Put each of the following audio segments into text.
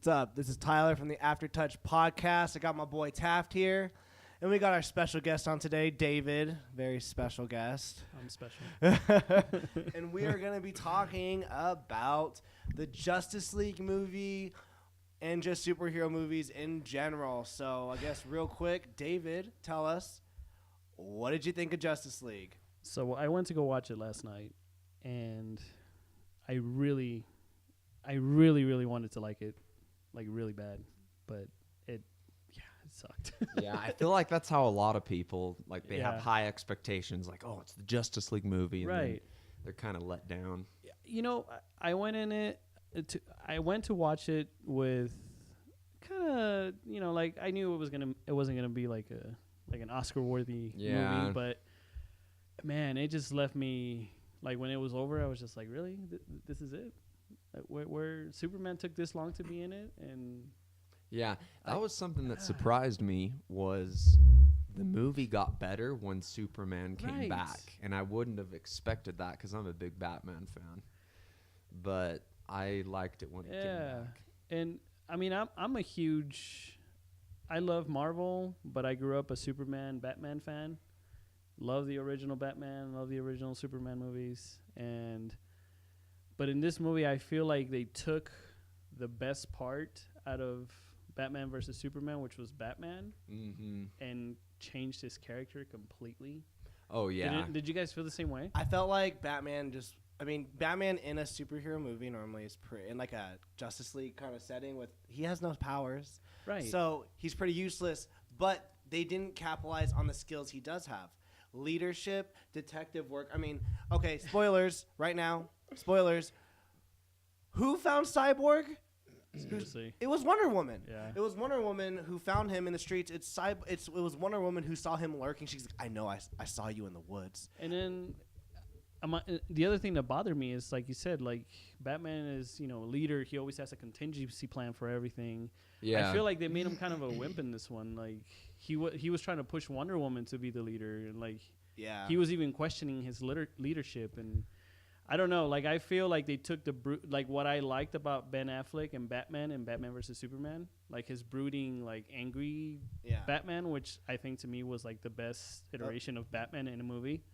What's up? This is Tyler from the Aftertouch podcast. I got my boy Taft here. And we got our special guest on today, David. Very special guest. I'm special. And we are going to be talking about the Justice League movie and just superhero movies in general. So I guess real quick, David, tell us, what did you think of Justice League? So I went to go watch it last night, and I really wanted to like it, like really bad, but it sucked. Yeah, I feel like that's how a lot of people, like, they have Yeah. high expectations, like, oh, it's the Justice League movie, and then Right. they're kind of let down. You know, I went in it. I went to watch it with kind of, you know, like I knew it wasn't gonna be like an Oscar-worthy movie, but man, it just left me like when it was over, I was just like, really, this is it? Like, where Superman took this long to be in it, and Yeah, that was something that surprised me, was the movie got better when Superman came back. And I wouldn't have expected that because I'm a big Batman fan. But I liked it when it came back. And I mean, I love Marvel, but I grew up a Superman, Batman fan. Love the original Batman, love the original Superman movies. But in this movie, I feel like they took the best part out of Batman versus Superman, which was Batman, and changed his character completely. Oh, yeah. Did you guys feel the same way? I felt like Batman in a superhero movie normally is in like a Justice League kind of setting he has no powers. Right. So he's pretty useless, but they didn't capitalize on the skills he does have. Leadership, detective work. I mean, okay, spoilers right now. Spoilers. Who found Cyborg? Seriously. It was Wonder Woman. Yeah. It was Wonder Woman who found him in the streets. It was Wonder Woman who saw him lurking. She's like, I know, I saw you in the woods. And then the other thing that bothered me is, like you said, like Batman is, you know, a leader. He always has a contingency plan for everything. Yeah. I feel like they made him kind of a wimp in this one. Like he was trying to push Wonder Woman to be the leader, and like he was even questioning his leadership. And I don't know. Like I feel like they took like what I liked about Ben Affleck and Batman versus Superman, like his brooding, like angry Batman, which I think to me was like the best iteration of Batman in a movie.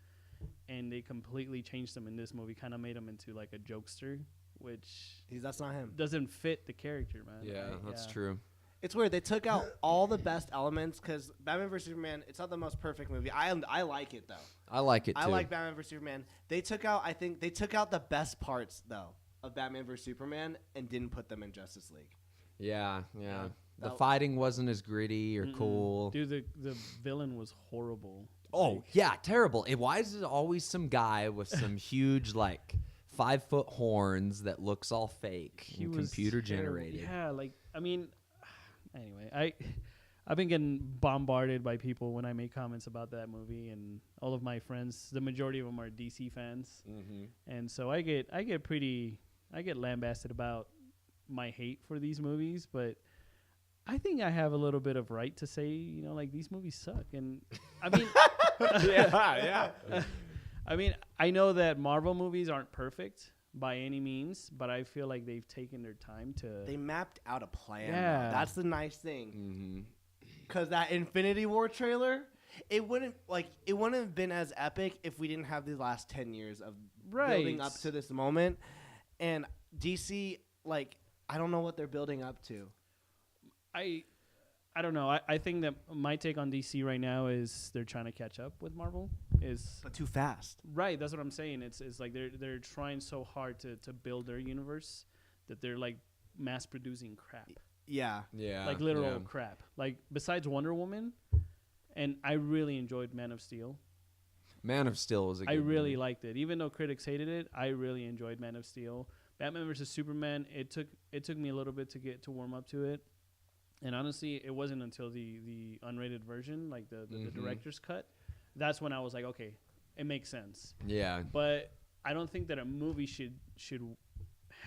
And they completely changed him in this movie, kind of made him into like a jokester, which that's not him. Doesn't fit the character, man. Yeah, that's true. It's weird. They took out all the best elements because Batman vs. Superman, it's not the most perfect movie. I like it, though. I like it, too. I like Batman vs. Superman. They took out the best parts, though, of Batman vs. Superman and didn't put them in Justice League. Yeah. The fighting wasn't as gritty or cool. Dude, the villain was horrible. Oh, yeah, terrible. Why is it always some guy with some huge, like, 5-foot horns that looks all fake and computer generated? Yeah, like, I mean, anyway, I've been getting bombarded by people when I make comments about that movie, and all of my friends, the majority of them are DC fans, and so I get lambasted about my hate for these movies, but I think I have a little bit of right to say, you know, like, these movies suck. And I mean, yeah. I mean, I know that Marvel movies aren't perfect by any means, but I feel like they've taken their time to. They mapped out a plan. Yeah. That's the nice thing. Because that Infinity War trailer, it wouldn't have been as epic if we didn't have the last 10 years of building up to this moment. And DC, like, I don't know what they're building up to. I don't know. I think that my take on DC right now is they're trying to catch up with Marvel. But too fast. Right, that's what I'm saying. It's like they're trying so hard to build their universe that they're like mass producing crap. Yeah. Like literal crap. Like besides Wonder Woman, and I really enjoyed Man of Steel. Man of Steel was a good I really movie. liked it. Even though critics hated it, I really enjoyed Man of Steel. Batman versus Superman, it took me a little bit to warm up to it. And honestly, it wasn't until the unrated version, like the director's cut, that's when I was like, okay, it makes sense. Yeah. But I don't think that a movie should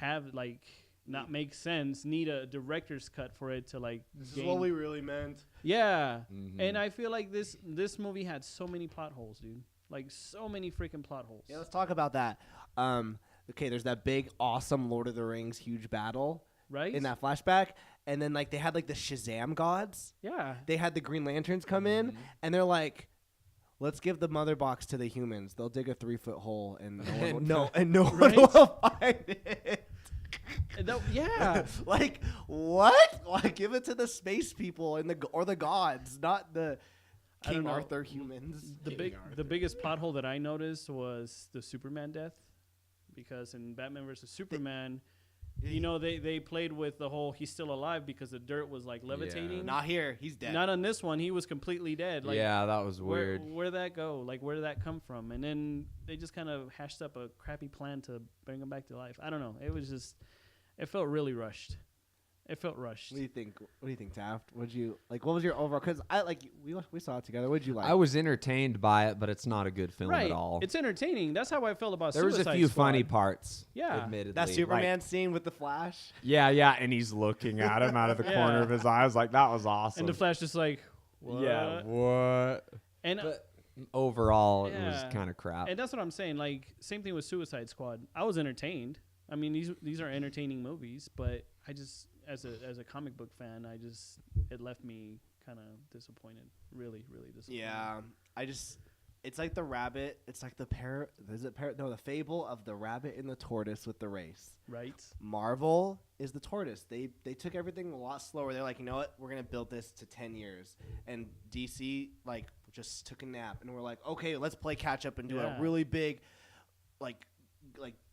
have like not make sense, need a director's cut for it to like. This is what we really meant. Yeah. And I feel like this movie had so many plot holes, dude. Like so many freaking plot holes. Yeah, let's talk about that. Okay, there's that big, awesome Lord of the Rings huge battle. Right? In that flashback. and then like they had like the Shazam gods. Yeah. They had the Green Lanterns come in, and they're like, let's give the mother box to the humans. They'll dig a 3-foot hole, and no one will find it. Yeah. Like, what? Like, give it to the space people and the gods, not the King Arthur humans. The biggest plot hole that I noticed was the Superman death, because in Batman vs Superman, they played with the whole he's still alive because the dirt was like levitating. Yeah. Not here, he's dead. Not on this one, he was completely dead. Like, yeah, that was weird. Where did that go? Like, where did that come from? And then they just kind of hashed up a crappy plan to bring him back to life. I don't know. It was just, it felt really rushed. It felt rushed. What do you think? What do you think, Taft? What was your overall? Because we saw it together. What did you like? I was entertained by it, but it's not a good film at all. It's entertaining. That's how I felt about There Suicide was a few Squad. funny parts. Yeah. Admittedly. That Superman scene with the Flash. Yeah, and he's looking at him out of the corner of his eyes. Like, that was awesome. And the Flash just like, what? Yeah, what? And But overall, it was kind of crap. And that's what I'm saying. Like, same thing with Suicide Squad. I was entertained. I mean, these are entertaining movies, but I just, as a comic book fan, it left me kind of disappointed. Really, really disappointed. Yeah, it's like the rabbit. It's like the the fable of the rabbit and the tortoise with the race. Right. Marvel is the tortoise. They took everything a lot slower. They're like, you know what? We're gonna build this to 10 years. And DC like just took a nap, and we're like, okay, let's play catch up and do a really big, like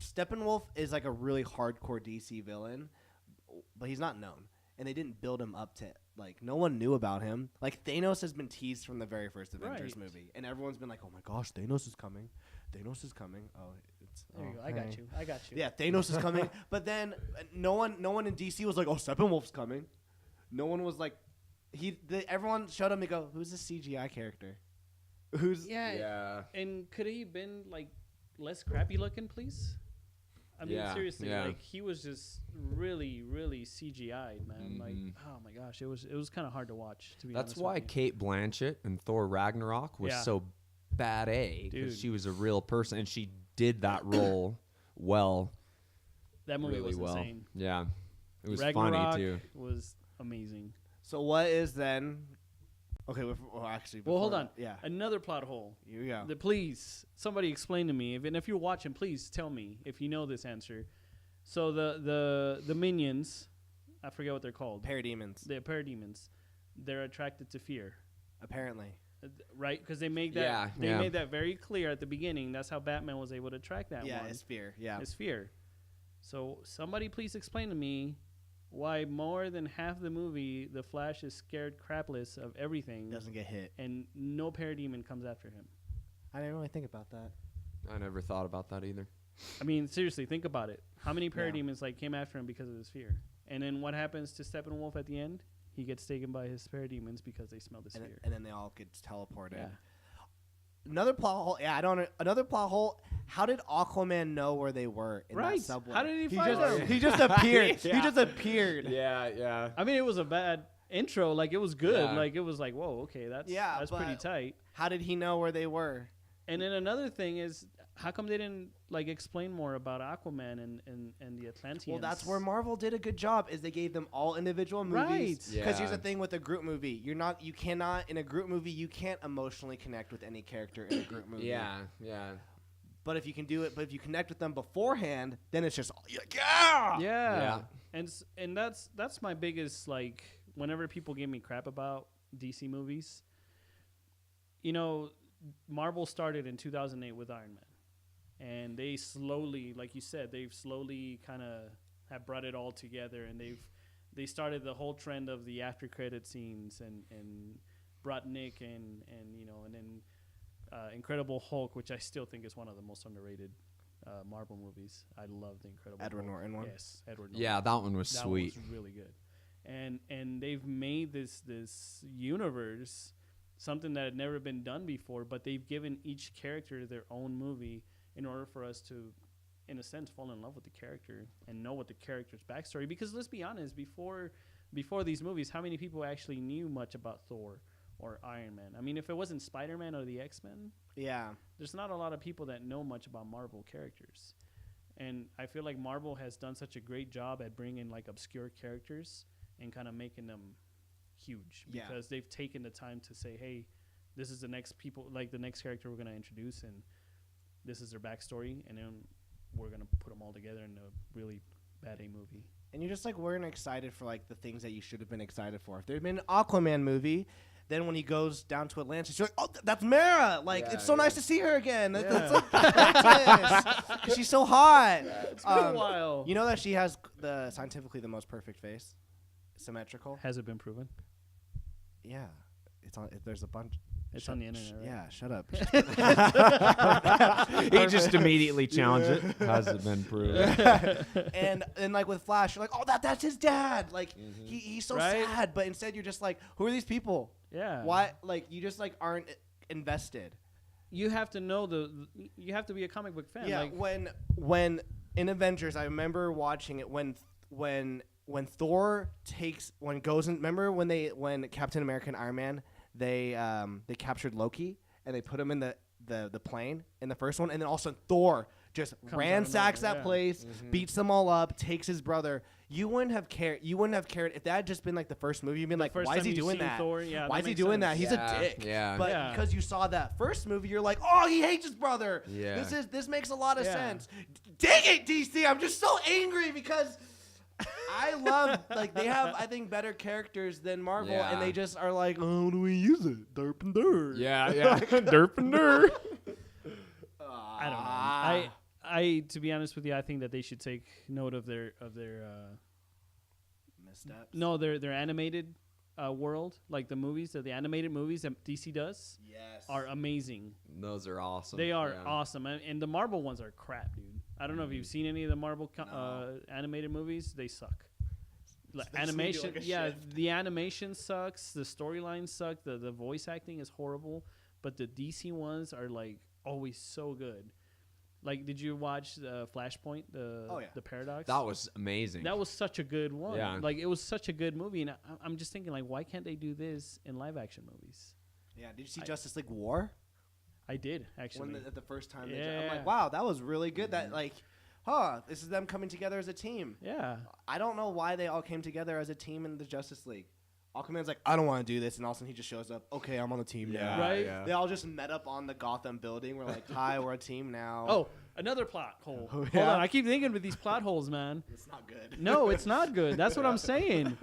Steppenwolf is like a really hardcore DC villain, but he's not known, and they didn't build him up to like no one knew about him. Like Thanos has been teased from the very first Avengers movie, and everyone's been like, "Oh my gosh, Thanos is coming! Thanos is coming!" Oh, there you go. I got you. Yeah, Thanos is coming, but then no one in DC was like, "Oh, Steppenwolf's coming." No one was like, everyone showed him and go, "Who's this CGI character? Who's yeah?" And could he been like less crappy looking, please? I mean, seriously, like he was just really, really CGI'd, man. Like, oh my gosh, it was kind of hard to watch. To be honest, that's why Kate Blanchett in Thor Ragnarok was so bad because she was a real person and she did that role well. That movie really was insane. Yeah, it was Ragnarok funny too. Was amazing. So what is then? Okay, hold on. Yeah, another plot hole. Here we go. Please, somebody explain to me. If you're watching, please tell me if you know this answer. So the minions, I forget what they're called. Parademons. They're parademons. They're attracted to fear. Apparently. Right? Because they made that. Made that very clear at the beginning. That's how Batman was able to track that one. Yeah, it's fear. Yeah, it's fear. So somebody please explain to me why more than half the movie the Flash is scared crapless of everything, doesn't get hit, and no parademon comes after him. I didn't really think about that. I never thought about that either. I mean, seriously, think about it. How many parademons came after him because of his fear? And then what happens to Steppenwolf at the end? He gets taken by his parademons because they smell the fear. And then they all get teleported. Yeah. Another plot hole. Yeah, another plot hole. How did Aquaman know where they were in that subway? How did he find them? He just appeared. He just appeared. Yeah. I mean, it was a bad intro. Like, it was good. Yeah. Like, it was like, whoa, okay, that's pretty tight. How did he know where they were? And then another thing is, how come they didn't explain more about Aquaman and the Atlanteans? Well, that's where Marvel did a good job. Is they gave them all individual movies. Because here's the thing with a group movie, you cannot in a group movie you can't emotionally connect with any character in a group movie. Yeah. But if you can do it, but if you connect with them beforehand, then it's just yeah. And that's my biggest whenever people give me crap about DC movies, Marvel started in 2008 with Iron Man. And they slowly, like you said, they've slowly kind of have brought it all together, and they started the whole trend of the after credit scenes and brought Nick and then Incredible Hulk, which I still think is one of the most underrated Marvel movies. I love the Incredible Edward Hulk. Norton one. Yes, Edward Norton. Yeah, that one was sweet. That one was really good. And they've made this universe something that had never been done before, but they've given each character their own movie in order for us to, in a sense, fall in love with the character and know what the character's backstory. Because let's be honest, before these movies, how many people actually knew much about Thor or Iron Man? I mean, if it wasn't Spider-Man or the X-Men, there's not a lot of people that know much about Marvel characters. And I feel like Marvel has done such a great job at bringing obscure characters and kind of making them huge because they've taken the time to say, hey, this is the next the next character we're going to introduce, and this is their backstory, and then we're going to put them all together in a really bad A movie. And you're just like, weren't excited for like the things that you should have been excited for. If there had been an Aquaman movie, then when he goes down to Atlantis, you're like, oh, that's Mara. Like, it's so nice to see her again. That's because she's so hot. It's been a while. You know that she has scientifically the most perfect face, symmetrical. Has it been proven? Yeah, it's on. There's a bunch. It's on the internet, right? Yeah, shut up. He just immediately challenged it. Hasn't been proven. and like with Flash, you're like, oh, that's his dad. Like he's so sad, but instead you're just like, who are these people? Yeah. Why? Like you just like aren't invested. You have to know you have to be a comic book fan. Yeah. Like when in Avengers, I remember watching it when Thor when Captain America and Iron Man they captured Loki and they put him in the plane in the first one, and then all of a sudden Thor just ransacks that place, beats them all up, takes his brother. You wouldn't have cared if that had just been like the first movie. You'd been like, why is he doing that? Thor, why is he doing that? He's a dick. Yeah. But because you saw that first movie, you're like, oh, he hates his brother. Yeah. This makes a lot of sense. Dang it, DC! I'm just so angry because I love they have I think better characters than Marvel, and they just are like, oh, how do we use it? Derp and derp. Yeah. Derp and derp. I don't know. I to be honest with you, I think that they should take note of their missteps. No, their animated world, like the movies, the animated movies that DC does, are amazing. Those are awesome. They are awesome, and the Marvel ones are crap, dude. I don't know if you've seen any of the Marvel animated movies. They suck. Like animation, the animation sucks. The storyline sucks. The voice acting is horrible. But the DC ones are like always so good. Like, did you watch Flashpoint? The Paradox. That was amazing. That was such a good one. Yeah. Like, it was such a good movie, and I'm just thinking, like, why can't they do this in live action movies? Yeah. Did you see Justice League War? I did actually. The first time. I'm like, wow, that was really good. That this is them coming together as a team. Yeah. I don't know why they all came together as a team in the Justice League. Aquaman's like, I don't want to do this, and all of a sudden he just shows up. Okay, I'm on the team now. Right? Yeah. They all just met up on the Gotham building. We're like, hi, we're a team now. Oh, another plot hole. Oh, Hold yeah? on, I keep thinking with these plot holes, man. It's not good. No, it's not good. That's what I'm saying.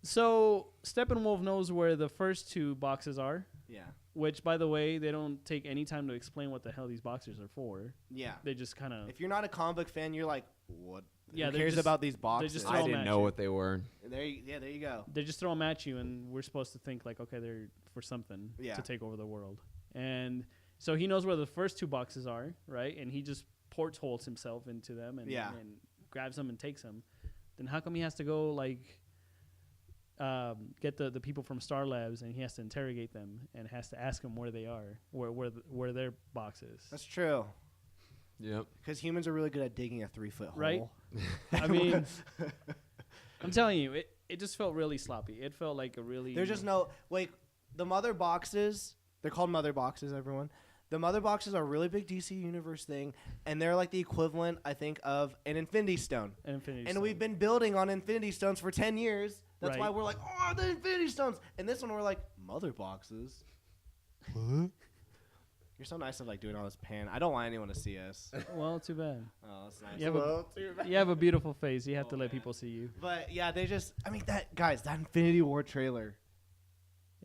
So Steppenwolf knows where the first two boxes are. Yeah. Which, by the way, they don't take any time to explain what the hell these boxes are for. Yeah. They just kind of. If you're not a comic book fan, you're like, what? Yeah, Who cares about these boxes? just I didn't know what they were. There you go. They just throw them at you, and we're supposed to think like, okay, they're for something to take over the world. And so he knows where the first two boxes are, right? And he just portholes himself into them and grabs them and takes them. Then how come he has to go get the people from Star Labs, and he has to interrogate them and has to ask them where they are, where their box is? That's true. Yep. Because humans are really good at digging a 3-foot hole. Right? I mean, I'm telling you, it just felt really sloppy. It felt like a really... There's just no... the mother boxes, they're called mother boxes, everyone. The mother boxes are a really big DC Universe thing, and they're like the equivalent, I think, of an Infinity Stone. And we've been building on Infinity Stones for 10 years. That's why we're like, oh, the Infinity Stones. And this one, we're like, mother boxes? What? You're so nice of doing all this pan. I don't want anyone to see us. Well, too bad. Oh, that's nice. You have a beautiful face. You have to let people see you. But yeah, they just. I mean, that Infinity War trailer.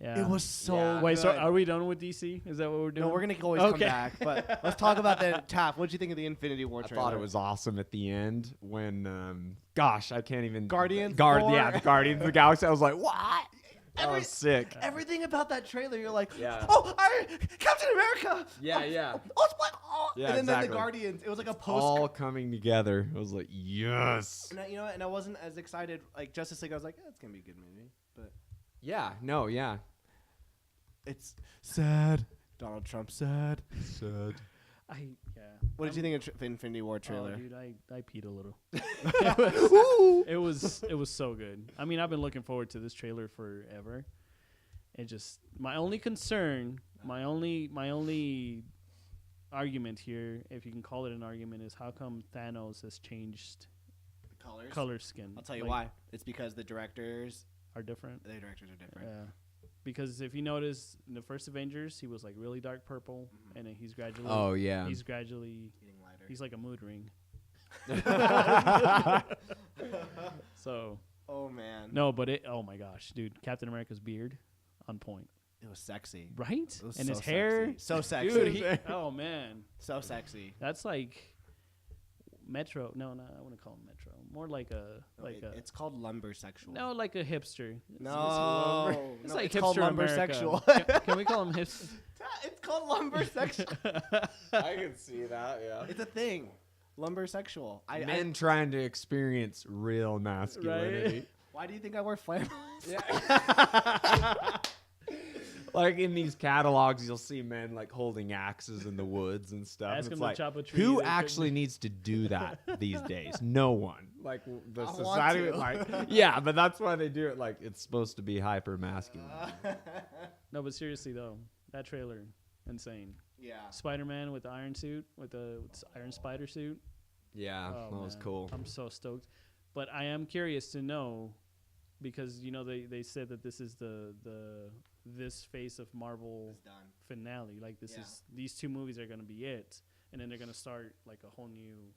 Yeah. It was so. Wait, good. so are we done with DC? Is that what we're doing? No, we're gonna always come back. But let's talk about that. Taff, what did you think of the Infinity War trailer? I thought it was awesome at the end when. Gosh, I can't even. Guardians. Yeah, the Guardians of the Galaxy. I was like, what? That was sick. Everything about that trailer, you're like, Yeah. oh, Captain America. Yeah, oh, yeah. Oh, it's Black. Oh. Yeah, and then exactly. the Guardians. It was like a It's post. all coming together. I was like, yes. And I wasn't as excited. Like Justice League, I was like, it's gonna be a good movie. But Yeah. No. Yeah. it's sad. Donald Trump sad. Sad. What did you think of Infinity War trailer? Oh, dude, I peed a little. It was so good. I mean, I've been looking forward to this trailer forever. It just my only concern, my only argument here, if you can call it an argument, is how come Thanos has changed color skin. I'll tell you why. It's because the directors are different. The directors are different. Yeah. Because if you notice in the first Avengers, he was like really dark purple, and then he's gradually. Oh yeah. He's gradually getting lighter. He's like a mood ring. So. Oh man. No, but oh my gosh, dude, Captain America's beard, on point. It was sexy, right? Was and so his hair, sexy. So sexy. Dude, oh man, so sexy. That's like Metro. No, I wouldn't call him Metro. More like it's called lumbersexual. No, like a hipster. It's like it's hipster called America. lumbersexual. Can we call him hipster? It's called lumbersexual. I can see that. Yeah, it's a thing. Lumbersexual. Men trying to experience real masculinity. Right? Why do you think I wear flannels? Yeah. Like in these catalogs, you'll see men like holding axes in the woods and stuff. Ask and him it's to like, chop a tree. who actually needs to do that these days? No one. Like the society, like yeah, but that's why they do it. Like it's supposed to be hyper masculine. No, but seriously though, that trailer, insane. Yeah. Spider-Man with the iron suit, with the Iron Spider suit. Yeah, that was cool. I'm so stoked, but I am curious to know, because they said that this is this phase of Marvel finale. Like these two movies are gonna be it, and then they're gonna start like a whole new.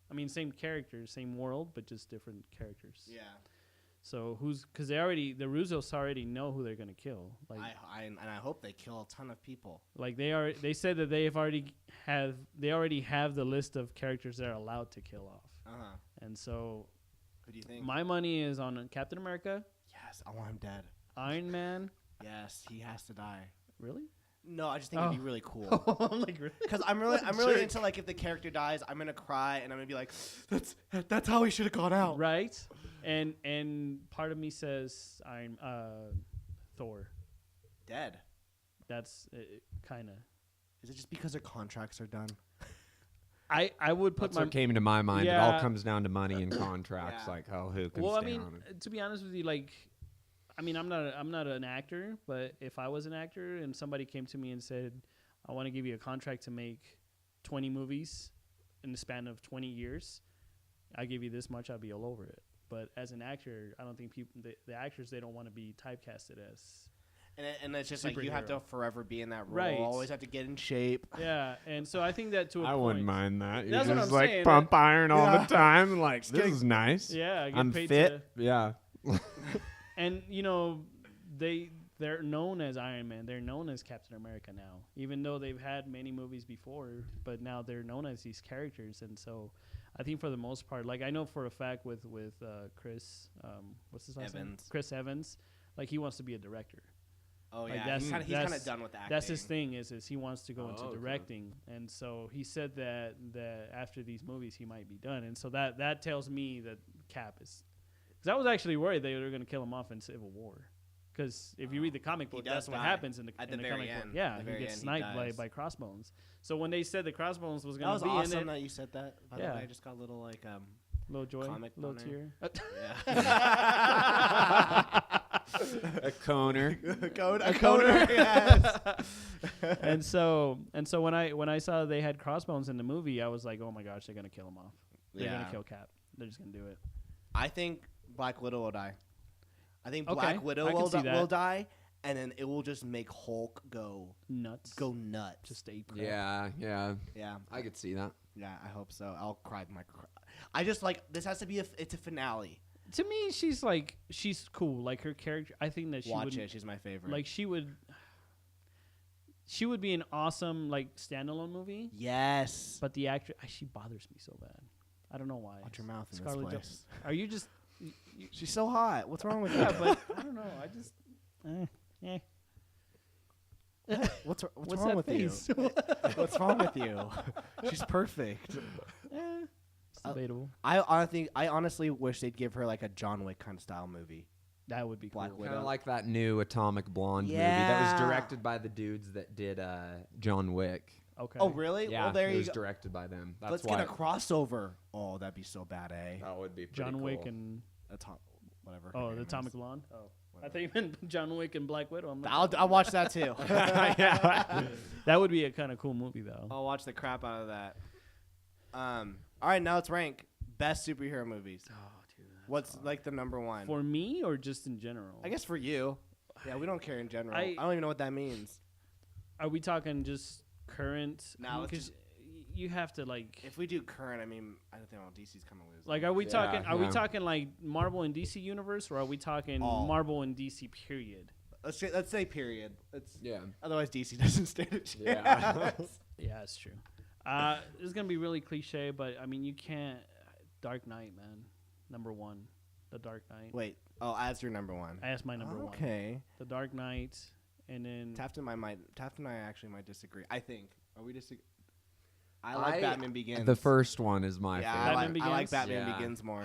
I mean, same characters, same world, but just different characters. Yeah. So because the Russos already know who they're gonna kill. Like I hope they kill a ton of people. Like they said that they already have the list of characters they're allowed to kill off. And so, who do you think? My money is on Captain America. Yes, I want him dead. Iron Man. Yes, he has to die. Really? No, I just think it'd be really cool. I'm like, really? Because I'm really into like if the character dies, I'm gonna cry and I'm gonna be like, that's how he should have gone out. Right. And part of me says Thor. Dead. That's kind of. Is it just because their contracts are done? I would put That's what came into my mind. Yeah. It all comes down to money and contracts. Like, who can stay on it? To be honest with you, like, I mean, I'm not an actor, but if I was an actor and somebody came to me and said, I want to give you a contract to make 20 movies in the span of 20 years, I give you this much, I'd be all over it. But as an actor, I don't think the actors, they don't want to be typecasted as. And it's just like you have to forever be in that role. Right. Always have to get in shape. Yeah, and so I think that to a point. I wouldn't mind that. You That's what just I'm like saying, pump iron all the time. Like this is nice. Yeah, I'm paid fit. Yeah. And they're known as Iron Man. They're known as Captain America now, even though they've had many movies before. But now they're known as these characters, and so I think for the most part, like I know for a fact with Chris, what's his last name? Chris Evans, like he wants to be a director. Oh like yeah, he's kind of done with acting. That's his thing. Is he wants to go into directing, and so he said that after these movies he might be done, and so that tells me that Cap is. Because I was actually worried they were going to kill him off in Civil War. Because if you read the comic book, that's what happens in the comic book. Yeah, he gets sniped by Crossbones. So when they said the Crossbones was going to be in it, that was awesome that you said that. By the way, I just got a little like little joy, comic little tear. A coner. A coner. Yes. and so when I saw they had Crossbones in the movie, I was like, oh my gosh, they're going to kill him off. They're going to kill Cap. They're just going to do it. I think Black Widow will die. I think Black Widow will die, and then it will just make Hulk go nuts. Just ape crap. Yeah. Yeah. I could see that. Yeah, I hope so. I'll cry. I just like this has to be it's a finale. To me, she's cool. Like her character, I think that she's my favorite. Like she would be an awesome like standalone movie. Yes. But the actor, she bothers me so bad. I don't know why. Watch your mouth in Scarlett this place. Are you just? She's so hot. What's wrong with you? Yeah, but I don't know. I just. What's wrong with face? you? What's wrong with you? She's perfect. It's debatable. I honestly wish they'd give her like a John Wick kind of style movie. That would be Black cool. Widow. Kind of like that new Atomic Blonde movie that was directed by the dudes that did John Wick. Okay. Oh, really? Yeah, well, there it you was go. directed by them. That's Let's why get a crossover. Oh, that'd be so bad, eh? That would be pretty John cool. Wick and whatever. oh, the Atomic Blonde. Oh, whatever. I think you meant John Wick and Black Widow. I'll watch that too. Yeah. That would be a kind of cool movie, though. I'll watch the crap out of that. All right, now let's rank Best superhero movies. Oh, dude. What's like the number one? For me or just in general? I guess for you. Yeah, we don't care in general. I don't even know what that means. Are we talking just current? No, because you have to like. If we do current, I mean, I don't think DC's kind of lose. Like, are we talking? Are we talking like Marvel and DC universe, or are we talking Marvel and DC period? Let's say period. Yeah. Otherwise, DC doesn't stand a chance. Yeah. Yeah, that's true. This is gonna be really cliche, but I mean, you can't. Dark Knight, man, number one. The Dark Knight. Wait. Oh, as your number one. I asked my number one. Okay. The Dark Knight, and then Taft and I actually might disagree. I think. Are we disagree? I like Batman Begins. The first one is my favorite. Batman I like Batman Begins more.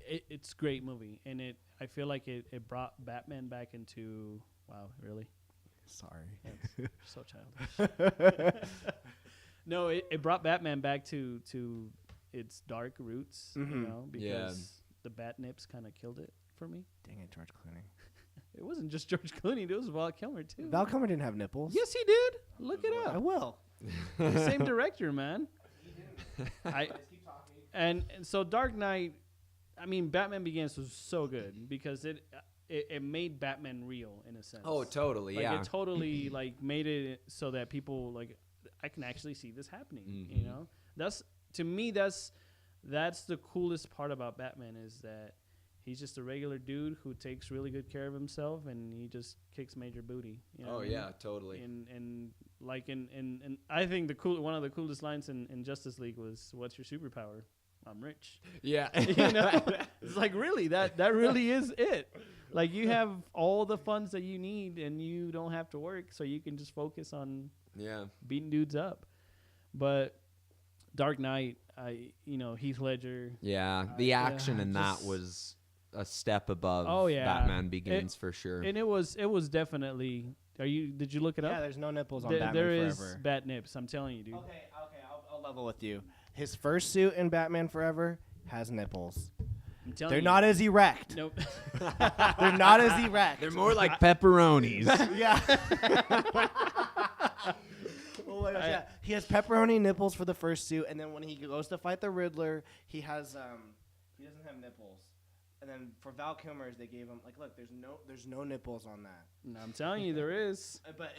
It's a great movie, and I feel like it brought Batman back into. Wow, really? Sorry. So childish. No, it brought Batman back to its dark roots, you know, because the Bat Nips kind of killed it for me. Dang it, George Clooney. It wasn't just George Clooney; it was Val Kilmer too. Val Kilmer didn't have nipples. Yes, he did. Look it up. I will. Same director, man. And so Dark Knight. I mean, Batman Begins was so good because it made Batman real in a sense. Oh, totally, like, yeah. It totally like made it so that people like I can actually see this happening. You know, that's to me that's the coolest part about Batman is that he's just a regular dude who takes really good care of himself and he just kicks major booty. You know yeah, totally. And like in I think one of the coolest lines in Justice League was, "What's your superpower?" "I'm rich." Yeah. You know, it's like really that really is it. Like you have all the funds that you need and you don't have to work, so you can just focus on beating dudes up. But Dark Knight, Heath Ledger. Yeah, the action in that was a step above Batman Begins for sure. And it was definitely. Did you look it up? Yeah, there's no nipples on Batman Forever. There is bat nips. I'm telling you, dude. Okay, I'll level with you. His first suit in Batman Forever has nipples. They're not as erect. Nope. They're not as erect. They're more like pepperonis. Yeah. Oh my gosh, yeah. He has pepperoni nipples for the first suit, and then when he goes to fight the Riddler, he has he doesn't have nipples. And then for Val Kilmer's, they gave him look, there's no nipples on that. No, I'm telling you, there is. But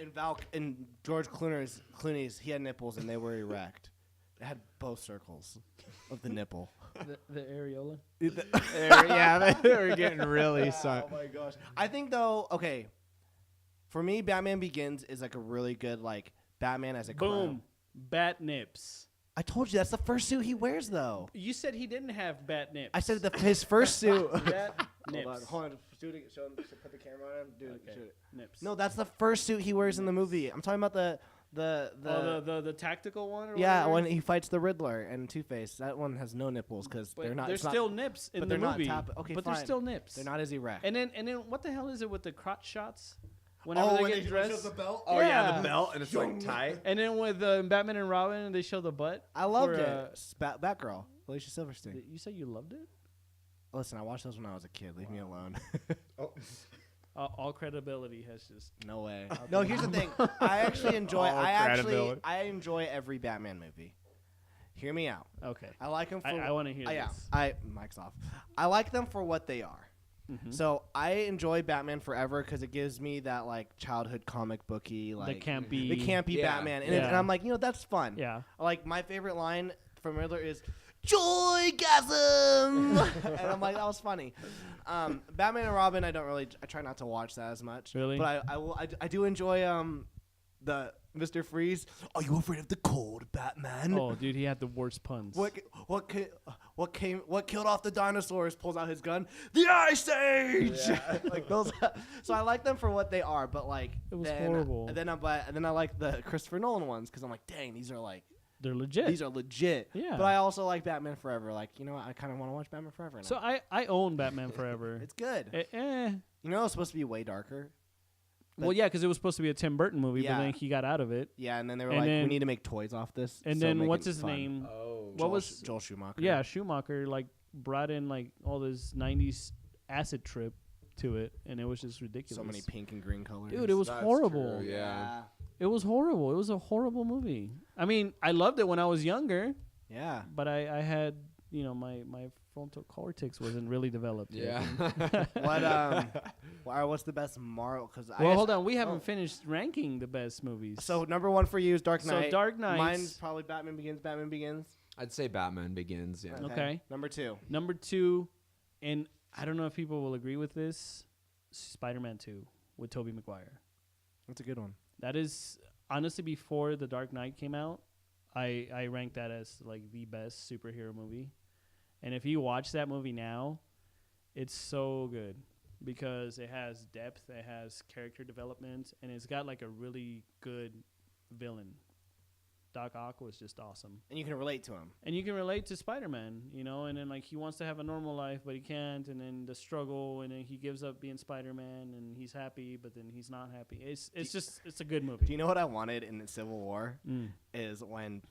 in George Clooney's, he had nipples and they were erect. It had both circles of the nipple. The areola. Yeah, they were getting really Oh my gosh. I think though, okay, for me, Batman Begins is like a really good Batman as a boom, bat nips. I told you that's the first suit he wears though. You said he didn't have bat nips. I said his first suit. Bat nips. Hold on. Put the camera on him. Dude, okay. shoot it. Nips. No, that's the first suit he wears in the movie. I'm talking about the tactical one. Or yeah, whatever? when he fights the Riddler and Two-Face, that one has no nipples because they're not. There's still nips in the movie. Okay, but fine. there's still nips. They're not as erect. And then what the hell is it with the crotch shots? Whenever they get dressed, the belt. Oh yeah, the belt, and it's tight. And then with Batman and Robin, they show the butt. I loved it. Batgirl, Alicia Silverstone. You said you loved it? Listen, I watched those when I was a kid. Leave me alone. All credibility has just no way. No, here's the thing. I actually enjoy. I enjoy every Batman movie. Hear me out. Okay. I like them for. I want to hear this. Mic's off. I like them for what they are. Mm-hmm. So I enjoy Batman Forever because it gives me that childhood comic booky the campy Batman, and I'm like, that's fun. Yeah. My favorite line from Riddler is "Joygasm," and I'm like, that was funny. Batman and Robin, I try not to watch that as much. Really? But I do enjoy the Mr. Freeze. Are you afraid of the cold, Batman? Oh, dude, he had the worst puns. What killed off the dinosaurs? Pulls out his gun. The Ice Age. Yeah. Those. So I like them for what they are, but it was horrible. And then I like the Christopher Nolan ones because I'm like, dang, these are they're legit. These are legit. Yeah. But I also like Batman Forever. I kind of want to watch Batman Forever now. So I own Batman Forever. It's good. You know, it's supposed to be way darker. Well, yeah, because it was supposed to be a Tim Burton movie, but then he got out of it. Yeah, and then they were we need to make toys off this. And then what's his name? Oh, what was Joel Schumacher? Yeah, Schumacher brought in all this '90s acid trip to it, and it was just ridiculous. So many pink and green colors. Dude, it was horrible. True, yeah. It was horrible. It was a horrible movie. I mean, I loved it when I was younger. Yeah. But I had my frontal cortex wasn't really developed. Yeah. What's the best Marvel? Hold on, we haven't finished ranking the best movies. So number one for you is Dark Knight. So Dark Knight. Mine's probably Batman Begins. I'd say Batman Begins. Yeah. Okay. Number two, and I don't know if people will agree with this, Spider-Man 2 with Tobey Maguire. That's a good one. That is honestly before The Dark Knight came out. I rank that as like the best superhero movie. And if you watch that movie now, it's so good because it has depth, it has character development, and it's got like a really good villain. Doc Ock was just awesome. And you can relate to him. And you can relate to Spider-Man, and then like he wants to have a normal life, but he can't, and then the struggle, and then he gives up being Spider-Man, and he's happy, but then he's not happy. It's a good movie. Do you know what I wanted in the Civil War? Is when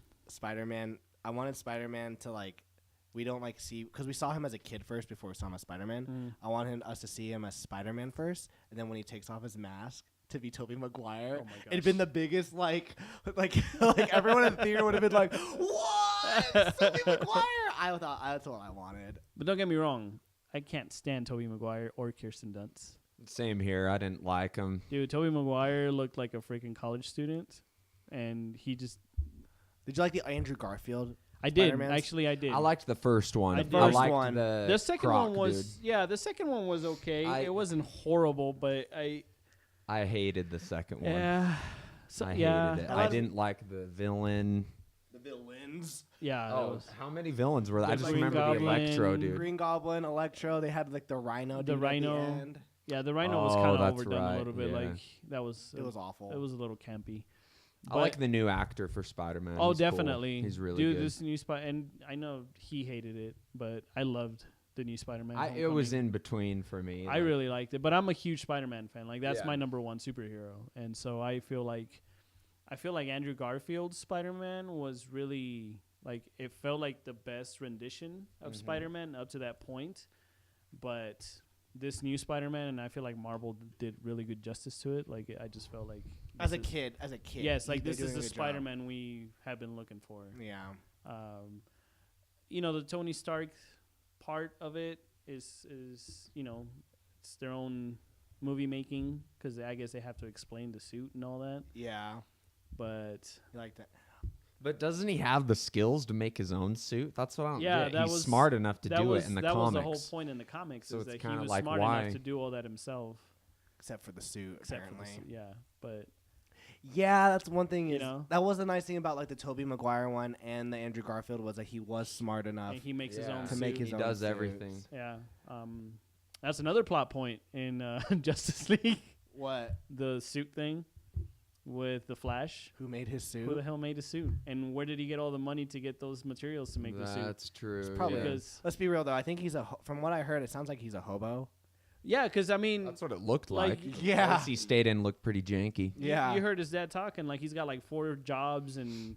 I wanted Spider-Man to like, we don't like see, because we saw him as a kid first before we saw him as Spider-Man. I wanted us to see him as Spider-Man first, and then when he takes off his mask, to be Tobey Maguire. Oh my gosh. It'd been the biggest like everyone in the theater would have been like, what? Tobey Maguire. I thought that's what I wanted. But don't get me wrong, I can't stand Tobey Maguire or Kirsten Dunst. Same here. I didn't like him. Dude, Tobey Maguire looked like a freaking college student, and he just. Did you like the Andrew Garfield? I did. Actually, I did. I liked the first one. I liked one. The second Croc, one was dude. the second one was okay. It wasn't horrible, but I hated the second one. Yeah. So, I hated it. I didn't like the villain. The villains. Yeah. Oh, how many villains were there? I just Green remember Goblin, the Electro, dude. Green Goblin, Electro. They had like the Rhino. The dude Rhino. At the end. Yeah, the Rhino was kind of that's overdone right, a little bit. yeah. Like that was. It was awful. It was a little campy. I like the new actor for Spider-Man. Oh, He's definitely. Cool. He's really Dude, good. this new and I know he hated it, but I loved the new Spider-Man. It was in between for me. I really liked it, but I'm a huge Spider-Man fan. Like that's Yeah. my number one superhero, and so I feel like Andrew Garfield's Spider-Man was really like it felt like the best rendition of Spider-Man up to that point, but this new Spider-Man, and I feel like Marvel did really good justice to it. Like I just felt like as a kid. Yes, like this is the Spider-Man we have been looking for. Yeah. The Tony Stark part of it is it's their own movie making because I guess they have to explain the suit and all that. Yeah. But you like that. But doesn't he have the skills to make his own suit? That's what I don't get. He's smart enough to do it in the comics. That was the whole point in the comics, so is that he was smart enough to do all that himself. Except for the suit, apparently. Yeah, but... Yeah, that's one thing. That was the nice thing about like the Tobey Maguire one and the Andrew Garfield was that he was smart enough. And he makes his own to suit. make his he own does suits. everything. Yeah. That's another plot point in Justice League. What? The suit thing. With the Flash. Who made his suit? Who the hell made his suit? And where did he get all the money to get those materials to make the suit? That's true. It's probably because, let's be real though, I think he's from what I heard, it sounds like he's a hobo. Yeah, because I mean... That's what it looked like. Yeah. He stayed in looked pretty janky. Yeah. You heard his dad talking, like he's got like 4 jobs and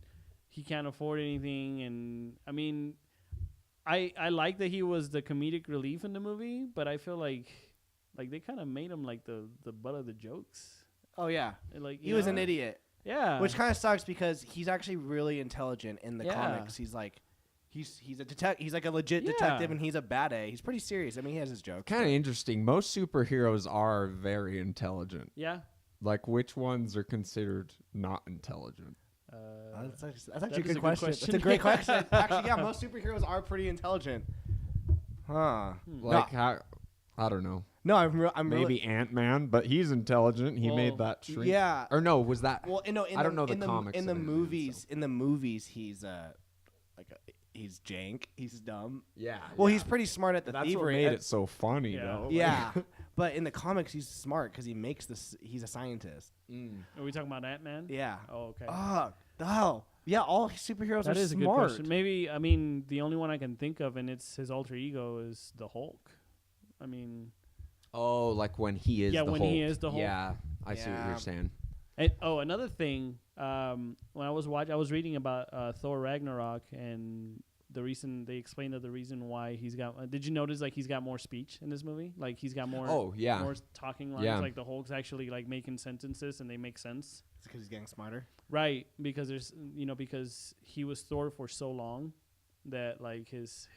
he can't afford anything. And I mean, I like that he was the comedic relief in the movie, but I feel like they kind of made him like the butt of the jokes. Oh yeah, like he was an idiot. Yeah, which kind of sucks because he's actually really intelligent in the comics. He's like, he's a detective. He's like a legit detective, and he's a bad A. He's pretty serious. I mean, he has his jokes. Kind of interesting. Most superheroes are very intelligent. Yeah. Like, which ones are considered not intelligent? That's actually a good question. That's a great question. Actually, yeah, most superheroes are pretty intelligent. Huh. Like how? I don't know. No, I'm maybe Ant-Man, but he's intelligent. He made that shrink. Yeah. Or no, was that? Well, I don't know the comics. In the movies, he's he's jank. He's dumb. Yeah. Well, he's pretty smart at the That's thievery. what made it so funny, though. Yeah. But in the comics, he's smart because he makes this. He's a scientist. Are we talking about Ant-Man? Yeah. Oh, okay. Oh. Yeah, all superheroes are smart. That is a good question. Maybe, I mean, the only one I can think of, and it's his alter ego, is the Hulk. I mean... Oh, like when he is the Hulk. Yeah, when he is the Hulk. Yeah, I see what you're saying. And, another thing, when I was reading about Thor Ragnarok, and they explained that the reason why he's got... did you notice, like, he's got more speech in this movie? Like, he's got more... Oh, yeah. More talking lines. Yeah. Like, the Hulk's actually, like, making sentences, and they make sense. It's because he's getting smarter? Right, because there's... because he was Thor for so long, that like his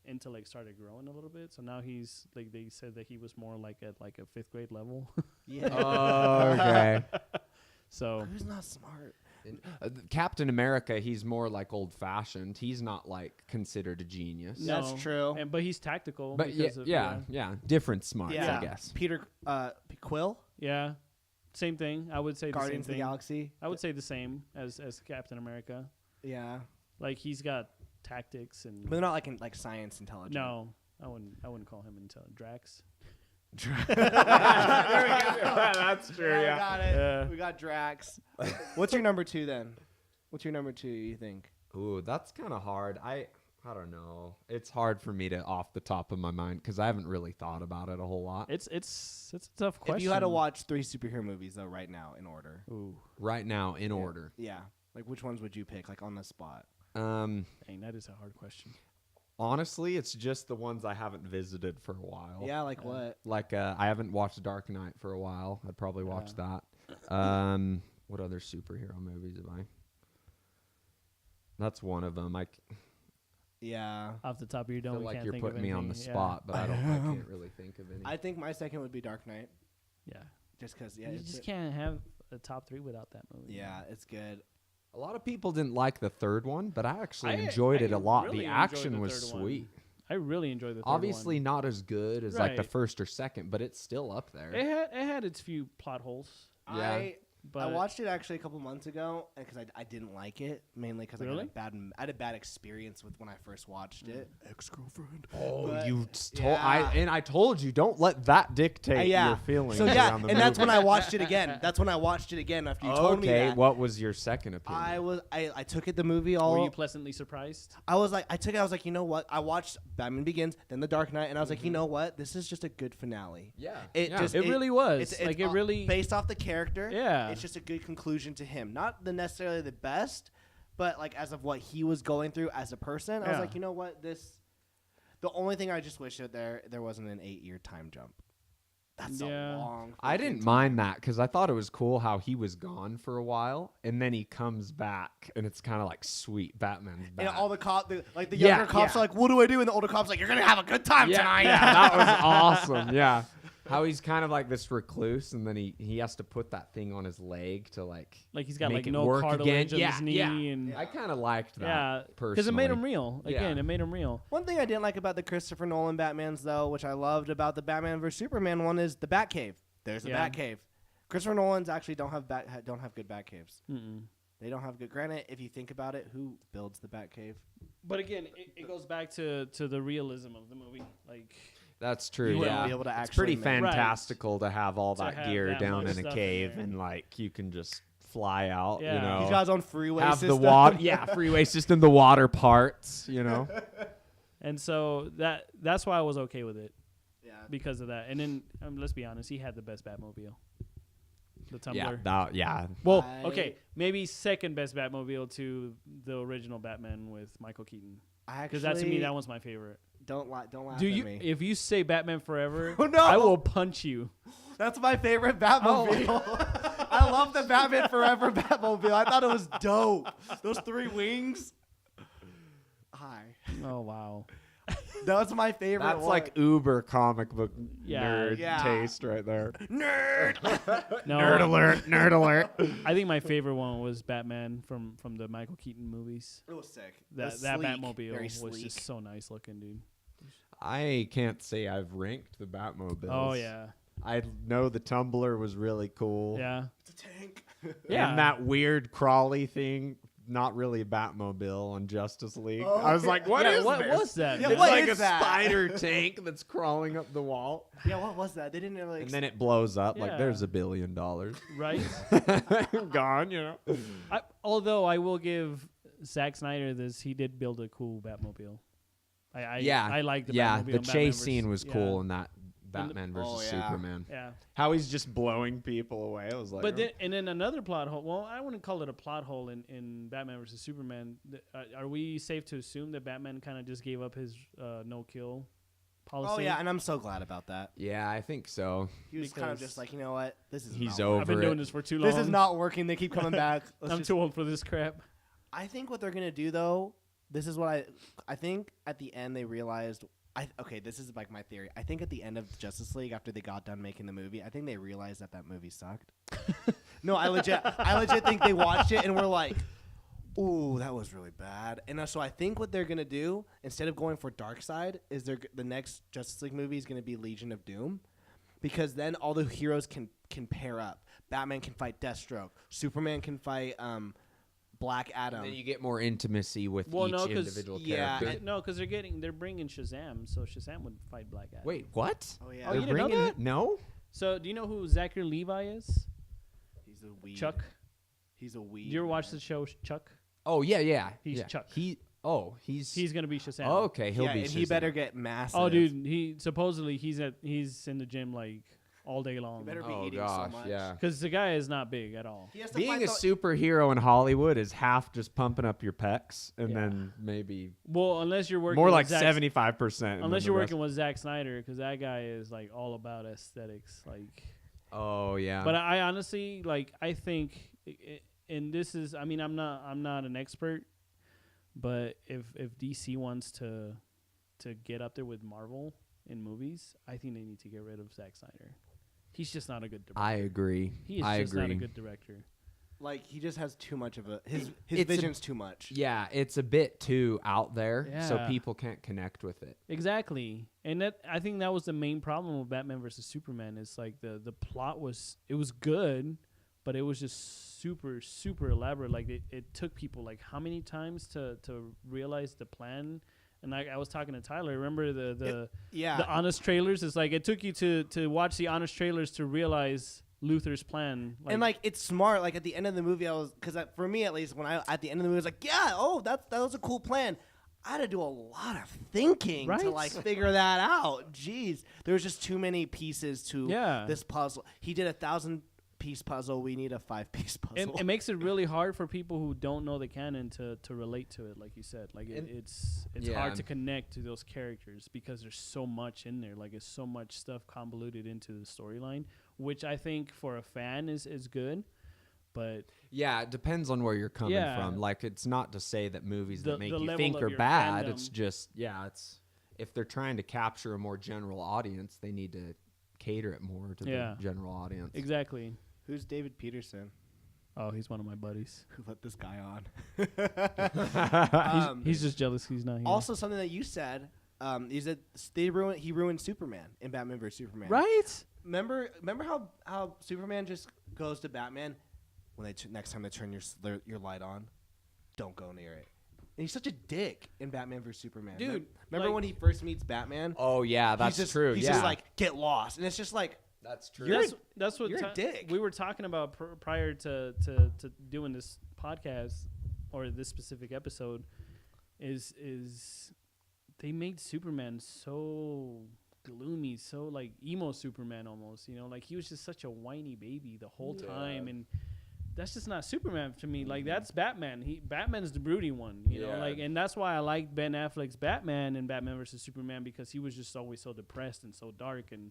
intellect started growing a little bit. So now he's like they said that he was more like at like a 5th grade level. Yeah. Oh, okay. So who's not smart? Captain America, he's more like old-fashioned. He's not like considered a genius. No, That's true. but he's tactical. But different smarts, Yeah. I guess. Peter Quill, Yeah. Same thing. I would say Guardians the of same the thing. Galaxy. I would say the same as Captain America. Yeah, Like he's got tactics and but they're not like in like science intelligent. no, I wouldn't call him Drax. There we go. That's true. Yeah, Yeah. we got it. Yeah. We got Drax. What's your number 2 then? What's your number 2? You think? Ooh, that's kind of hard. I don't know. It's hard for me to off the top of my mind because I haven't really thought about it a whole lot. It's a tough question. If you had to watch 3 superhero movies though, right now in order. Ooh, Right now, in order. Yeah. Like which ones would you pick? Like on the spot. dang, that is a hard question. Honestly, it's just the ones I haven't visited for a while. Yeah. Like what? Like I haven't watched Dark Knight for a while. I'd probably watch that. What other superhero movies have I? That's one of them. Yeah. Off the top of your dome, feel we like can't you're think of putting me on the anything. spot, but I can't really think of any. I think my second would be Dark Knight. Yeah, Just because. Yeah. you it's just a- can't have a top 3 without that movie. Yeah. It's good. A lot of people didn't like the third one, but I actually I enjoyed it a lot. really The enjoyed action the was third one. sweet. I really enjoyed the third Obviously one. not as good as like the Right. first or second, but it's still up there. It had its few plot holes, Yeah. but I watched it actually a couple months ago because I didn't like it mainly because Really? I had a bad experience with when I first watched it. Ex-girlfriend. Oh, But- you told yeah. I told you don't let that dictate Yeah. your feelings. So yeah, around the and that's when movie. I watched it again. That's when I watched it again after you told me Okay, that. what was your second opinion? I took it the movie all. were you pleasantly surprised? I was like, I took it. I was like, you know what? I watched Batman Begins, then The Dark Knight, and I was like, you know what? This is just a good finale. Yeah. It Yeah. just It really was. It's Like, it really- based off the character. Yeah. it's just a good conclusion to him. Not necessarily the best, but like as of what he was going through as a person, I was Yeah. like, you know what? The only thing I just wish that there wasn't an 8-year time jump. That's Yeah. a long. I fucking didn't mind that because I thought it was cool how he was gone for a while and then he comes back and it's kind of like sweet. Batman's back. And all the younger Yeah, cops yeah. are like, "What do I do?" And the older cops are like, "You're gonna have a good time tonight." Yeah, that was awesome. Yeah. How he's kind of like this recluse and then he has to put that thing on his leg to like Like he's got make like it no work cartilage again. on his knee, and I kind of liked that. yeah, personally. because it made him real. Again, Yeah. it made him real. One thing I didn't like about the Christopher Nolan Batmans, though, which I loved about the Batman vs Superman one, is the Batcave. There's the Yeah. Batcave. Christopher Nolan's actually don't have good Batcaves. Mm-mm. They don't have good. Granted, if you think about it, who builds the Batcave? But again, it goes back to the realism of the movie. Like, That's true. You wouldn't Yeah, be able to it's actually pretty make- fantastical to have all To that have gear that down much in a stuff in cave there. and like you can just fly out. Yeah. You know, He's got his own freeway have system. the water. Yeah, freeway system, the water parts. You know. and so that's why I was okay with it Yeah. because of that. And then let's be honest, he had the best Batmobile, the Tumbler. Yeah. Well, I- okay, maybe second best Batmobile to the original Batman with Michael Keaton. Because that to me, that one's my favorite. Don't laugh Do at you? me. If you say Batman Forever, Oh, no! I will punch you. That's my favorite Batmobile. Oh. I love the Batman Forever Batmobile. I thought it was dope. Those 3 wings. Hi. Oh wow. That was my favorite That's one. like uber comic book Yeah. nerd Yeah. taste right there. nerd. No, Nerd alert! Nerd alert! I think my favorite one was Batman from the Michael Keaton movies. It was sick. It That was that sleek, Batmobile very was sleek. just so nice looking, dude. I can't say I've ranked the Batmobiles. Oh yeah, I know the Tumbler was really cool. yeah, It's a tank. yeah. And that weird crawly thing, not really a Batmobile on Justice League. Oh, I was like, what is what this? was that? Yeah, It's what like is a that? spider tank that's crawling up the wall. Yeah, what was that? They didn't really. And then it blows up like Yeah. there's $1 billion. Right? Gone, you know. Although I will give Zack Snyder this, he did build a cool Batmobile. I like the Batmobile. the in chase Batman scene was versus- cool in that Batman versus Oh, yeah. Superman. Yeah. How he's just blowing people away. I was like, But then another plot hole. Well, I wouldn't call it a plot hole in Batman versus Superman. Are we safe to assume that Batman kind of just gave up his no kill policy? Oh yeah, and I'm so glad about that. yeah, I think so. He was kind of Because just like, you know what? This is He's not over I've been it. doing this for too long. This is not working. They keep coming back. I'm too old for this crap. I think what they're gonna do though this is what I think at the end they realized. Okay, this is like my theory. I think at the end of Justice League, after they got done making the movie, I think they realized that movie sucked. No, I legit think they watched it and were like, "Ooh, that was really bad." And so I think what they're gonna do instead of going for Darkseid is the next Justice League movie is gonna be Legion of Doom, because then all the heroes can pair up. Batman can fight Deathstroke. Superman can fight Black Adam. And then you get more intimacy with each individual character. No, because they're bringing Shazam, so Shazam would fight Black Adam. Wait, what? Oh yeah. Oh, you didn't know that? No. So do you know who Zachary Levi is? He's a weed. Chuck. He's a weed. Did you ever watch the show Chuck? Oh yeah. He's Chuck. He's gonna be Shazam. Oh, okay, he'll be. And Shazam. he better get massive. Oh, dude, he supposedly he's in the gym like all day long. He better be eating so much. Yeah. Because the guy is not big at all. Being a superhero in Hollywood is half just pumping up your pecs, and then maybe unless you're working more with like 75%. Unless you're working with Zack Snyder, because that guy is like all about aesthetics. Like, oh yeah. But I honestly I think, and this is, I mean, I'm not an expert, but if DC wants to get up there with Marvel in movies, I think they need to get rid of Zack Snyder. He's just not a good director. I agree. He is just not a good director. Like, he just has too much of his vision's too much. Yeah, it's a bit too out there, so Yeah. people can't connect with it. Exactly. And I think that was the main problem with Batman versus Superman. Is like the plot was good, but it was just super, super elaborate. Like it took people like how many times to realize the plan. And I was talking to Tyler. Remember the Honest trailers? It's like it took you to watch the Honest trailers to realize Luthor's plan. And like it's smart. Like at the end of the movie, for me at least, when at the end of the movie, I was like, that was a cool plan. I had to do a lot of thinking to like figure that out. Jeez, there was just too many pieces to this puzzle. He did 1,000-piece puzzle. We need a 5-piece puzzle. It makes it really hard for people who don't know the canon to relate to it, like you said. Like it's hard to connect to those characters because there's so much in there. Like it's so much stuff convoluted into the storyline, which I think for a fan is good. But yeah, it depends on where you're coming from. Like it's not to say that movies that make you think are bad. Fandom. It's just it's if they're trying to capture a more general audience, they need to cater it more to the general audience. Exactly. Who's David Peterson? Oh, he's one of my buddies. Who let this guy on? He's just jealous he's not here. Also, something that you said is that he ruined Superman in Batman vs Superman. Right? Remember how Superman just goes to Batman when next time they turn your light on, don't go near it. And he's such a dick in Batman vs Superman. Dude, remember when he first meets Batman? Oh yeah, that's true. He's just like, get lost, and it's just like, that's true. That's what you're a dick. We were talking about prior to doing this podcast or this specific episode. Is they made Superman so gloomy, so like emo Superman almost. You know, like he was just such a whiny baby the whole time, and that's just not Superman to me. Like that's Batman. Batman's the broody one, you know. Like, and that's why I like Ben Affleck's Batman and Batman versus Superman, because he was just always so depressed and so dark, and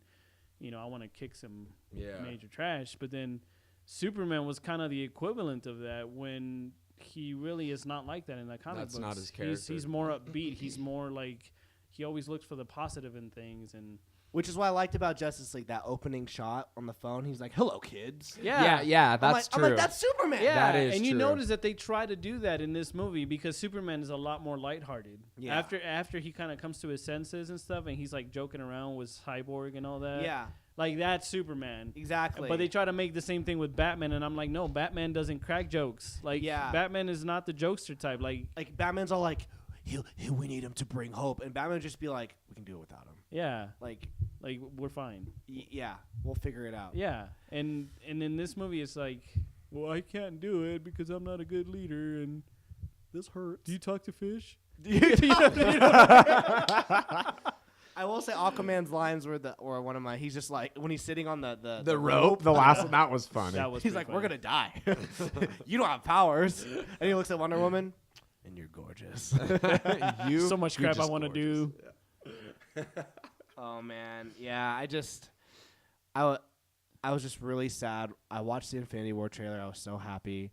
you know, I want to kick some major trash. But then Superman was kind of the equivalent of that when he really is not like that in the comic books. That's not his character. He's more upbeat. He's more like he always looks for the positive in things, and. Which is what I liked about Justice League, that opening shot on the phone. He's like, "Hello, kids." Yeah, that's true. I'm like, that's Superman. Yeah, that is and you true. notice that they try to do that in this movie because Superman is a lot more lighthearted. Yeah. After he kind of comes to his senses and stuff, and he's like joking around with Cyborg and all that. Yeah. Like that's Superman. Exactly. But they try to make the same thing with Batman, and I'm like, no, Batman doesn't crack jokes. Like, Batman is not the jokester type. Like Batman's all like, we need him to bring hope, and Batman would just be like, we can do it without him. Yeah. Like we're fine. Yeah, we'll figure it out. Yeah, and in this movie, it's like, well, I can't do it because I'm not a good leader, and this hurts. Do you talk to fish? I will say Aquaman's lines were one of my. He's just like when he's sitting on the rope. The last one that was funny. He's like, funny. We're gonna die. You don't have powers, and he looks at Wonder Woman, and you're gorgeous. So much crap I want to do. Yeah. Oh man, yeah. I was just really sad. I watched the Infinity War trailer. I was so happy,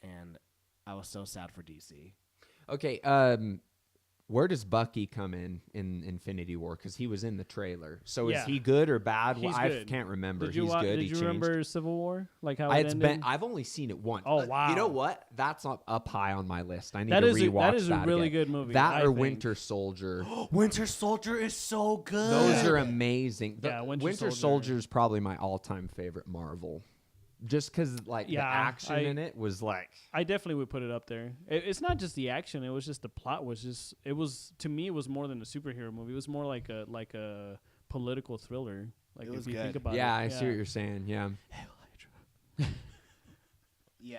and I was so sad for DC. Okay, where does Bucky come in Infinity War? Because he was in the trailer. So is he good or bad? He's I good. can't remember. He's good. Did you remember Civil War? Like how it ended? I've only seen it once. Oh, wow. You know what? That's up high on my list. I need to rewatch that. That is a really good movie. That or Winter Soldier. Winter Soldier is so good. Those are amazing. Winter Soldier is probably my all-time favorite Marvel. Just because, the action in it was like... I definitely would put it up there. It's not just the action. It was just the plot was just... It was, to me, it was more than a superhero movie. It was more like a political thriller. Like, if you think about it. Yeah, I see what you're saying. Yeah. Yeah.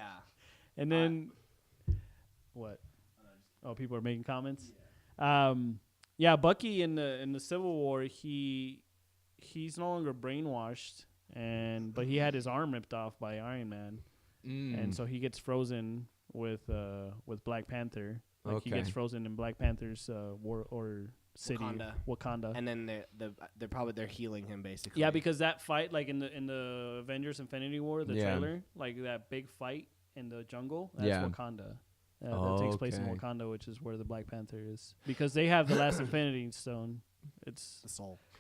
And then... what? Oh, people are making comments? Yeah, Bucky in the Civil War, he's no longer brainwashed. But he had his arm ripped off by Iron Man, and so he gets frozen with Black Panther. He gets frozen in Black Panther's war or city, Wakanda. And then they're healing him basically. Yeah, because that fight, like in the Avengers Infinity War, the trailer, like that big fight in the jungle, that's Wakanda. That takes place in Wakanda, which is where the Black Panther is, because they have the last Infinity Stone. It's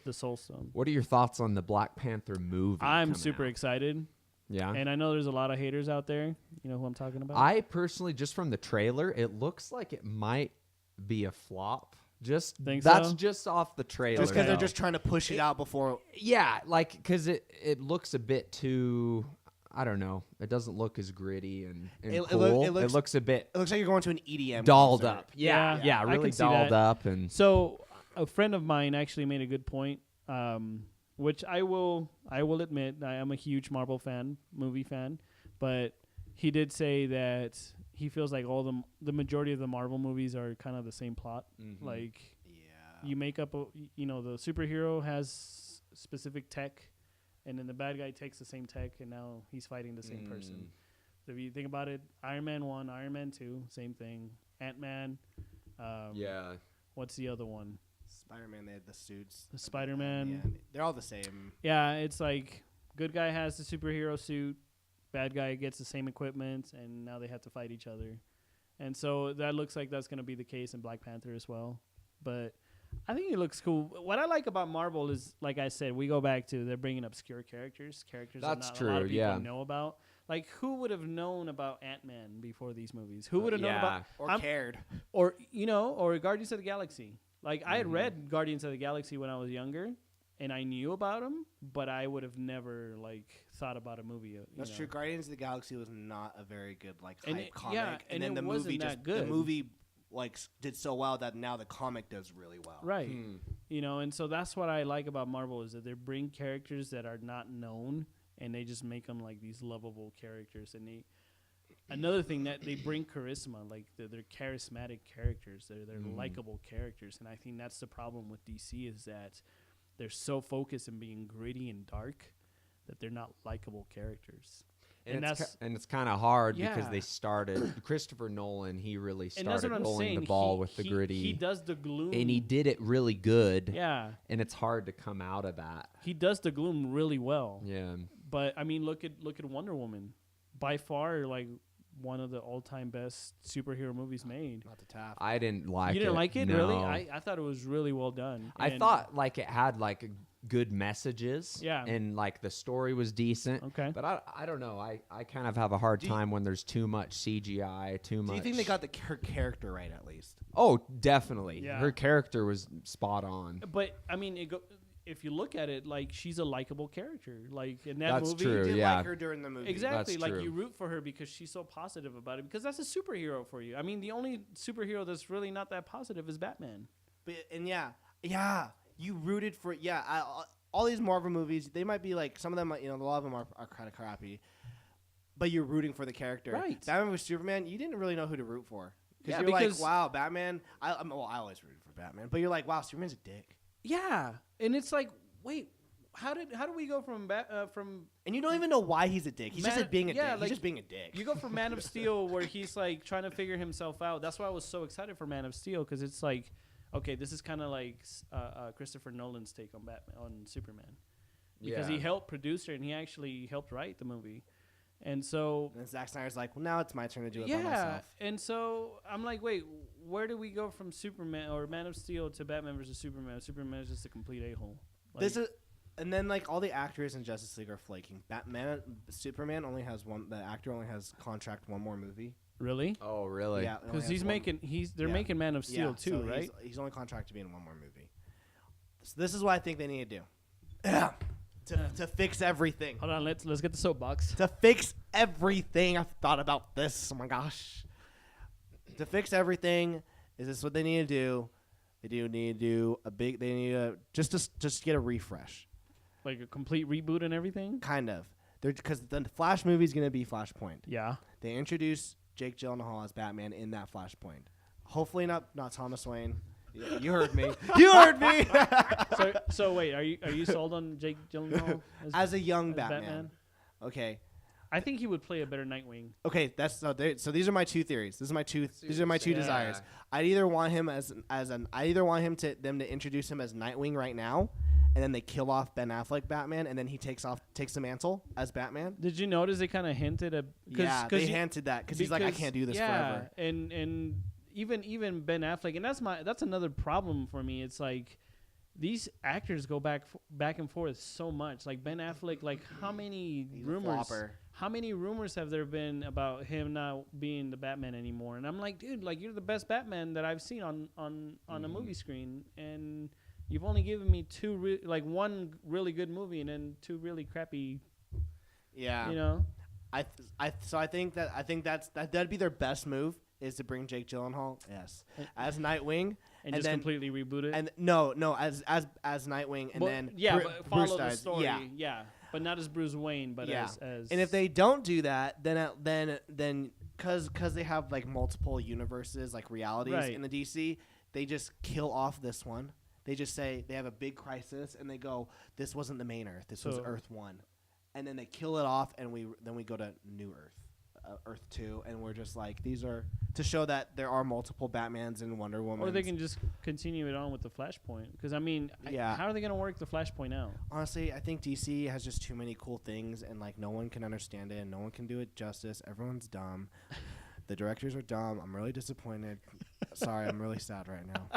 the Soul Stone. What are your thoughts on the Black Panther movie? I'm super excited. Yeah. And I know there's a lot of haters out there. You know who I'm talking about? I personally, just from the trailer, it looks like it might be a flop. That's just off the trailer. Just because they're just trying to push it out before. Yeah, because it looks a bit too... I don't know. It doesn't look as gritty and cool. It looks a bit... It looks like you're going to an EDM dolled concert. up. Yeah, really dolled up. And so... A friend of mine actually made a good point, which I will admit I am a huge Marvel movie fan, but he did say that he feels like all the majority of the Marvel movies are kind of the same plot. Mm-hmm. Like, you make up the superhero has specific tech, and then the bad guy takes the same tech, and now he's fighting the same person. So if you think about it, Iron Man 1, Iron Man 2, same thing. Ant-Man. What's the other one? Spider-Man, they had the suits. The Spider-Man. Yeah, they're all the same. Yeah, it's like good guy has the superhero suit, bad guy gets the same equipment, and now they have to fight each other. And so that looks like that's going to be the case in Black Panther as well. But I think it looks cool. What I like about Marvel is, like I said, we go back to they're bringing obscure characters that not a lot of people know about. Like, who would have known about Ant-Man before these movies? Who would have known about... Or cared. Or Guardians of the Galaxy. Like, I had read Guardians of the Galaxy when I was younger, and I knew about them, but I would have never, thought about a movie. That's true. Guardians of the Galaxy was not a very good, hype comic. Yeah, and then the movie the movie, did so well that now the comic does really well. Right. And so that's what I like about Marvel is that they bring characters that are not known, and they just make them, these lovable characters, and they... Another thing that they bring charisma, they're charismatic characters, they're likable characters, and I think that's the problem with DC is that they're so focused on being gritty and dark that they're not likable characters. And it's kind of hard because they started Christopher Nolan. He really started rolling the ball with the gritty. He does the gloom, and he did it really good. Yeah, and it's hard to come out of that. He does the gloom really well. Yeah, but I mean, look at Wonder Woman, by far one of the all-time best superhero movies made. Not the Taft. I didn't like it. You didn't like it? No. Really? I thought it was really well done. I thought it had good messages. Yeah. And the story was decent. Okay. But I don't know. I kind of have a hard time when there's too much CGI, too much. Do you think they got her character right at least? Oh, definitely. Yeah. Her character was spot on. But I mean, if you look at it, she's a likable character. In that that's movie, true. You did yeah. like her during the movie. Exactly. That's true. You root for her because she's so positive about it. Because that's a superhero for you. I mean, the only superhero that's really not that positive is Batman. You rooted for all these Marvel movies. They might be some of them. A lot of them are kind of crappy, but you're rooting for the character. Right. Batman vs Superman. You didn't really know who to root for Yeah, because wow, Batman. I always rooted for Batman, but you're wow, Superman's a dick. Yeah, and it's wait, how do we go from and you don't even know why he's a dick. He's just being a dick. He's just being a dick. You go from Man of Steel where he's trying to figure himself out. That's why I was so excited for Man of Steel because it's okay, this is kind of Christopher Nolan's take on Superman because he helped produce it and he actually helped write the movie. And so Zack Snyder's like, well, now it's my turn to do it by myself. And so I'm like, wait, where do we go from Superman or Man of Steel to Batman versus Superman? Superman is just a complete a-hole. And then like all the actors in Justice League are flaking. Superman only has one. The actor only has contract one more movie. Really? Oh, really? Yeah, because they're making Man of Steel too, so right? He's only contracted to be in one more movie. So this is what I think they need to do. Yeah. To fix everything. Hold on, let's get the soapbox. To fix everything. I've thought about this. Oh my gosh. To fix everything, is this what they need to do? They need to do they need to just get a refresh. Like a complete reboot and everything? Kind of. Because the Flash movie is going to be Flashpoint. Yeah. They introduce Jake Gyllenhaal as Batman in that Flashpoint. Hopefully not Thomas Wayne. Yeah, you heard me. You heard me. so wait, are you sold on Jake Gyllenhaal as a young Batman? Okay. I think he would play a better Nightwing. Okay, so these are my two theories. These are my two desires. I either want him them to introduce him as Nightwing right now, and then they kill off Ben Affleck Batman, and then he takes the mantle as Batman. Did you notice they kind of hinted at? They hinted that because he's like, I can't do this forever. And even Ben Affleck, and that's another problem for me. It's like these actors go back and forth so much. Like Ben Affleck, like how many rumors have there been about him not being the Batman anymore? And I'm like, dude, like you're the best Batman that I've seen on a movie screen, and you've only given me one really good movie and then two really crappy. Yeah, you know. I think that'd be their best move. Is to bring Jake Gyllenhaal, as Nightwing, and just then completely reboot it. And no, as Nightwing, and then but follow Bruce the story, but not as Bruce Wayne, but as. And if they don't do that, then because they have like multiple universes, like realities in the DC, they just kill off this one. They just say they have a big crisis, and they go, "This wasn't the main Earth. This was Earth 1," and then they kill it off, and we go to New Earth. Earth 2, and we're just like, these are to show that there are multiple Batmans and Wonder Woman. Or they can just continue it on with the Flashpoint. Because, I mean, how are they going to work the Flashpoint out? Honestly, I think DC has just too many cool things, and, like, no one can understand it, and no one can do it justice. Everyone's dumb. The directors are dumb. I'm really disappointed. Sorry, I'm really sad right now.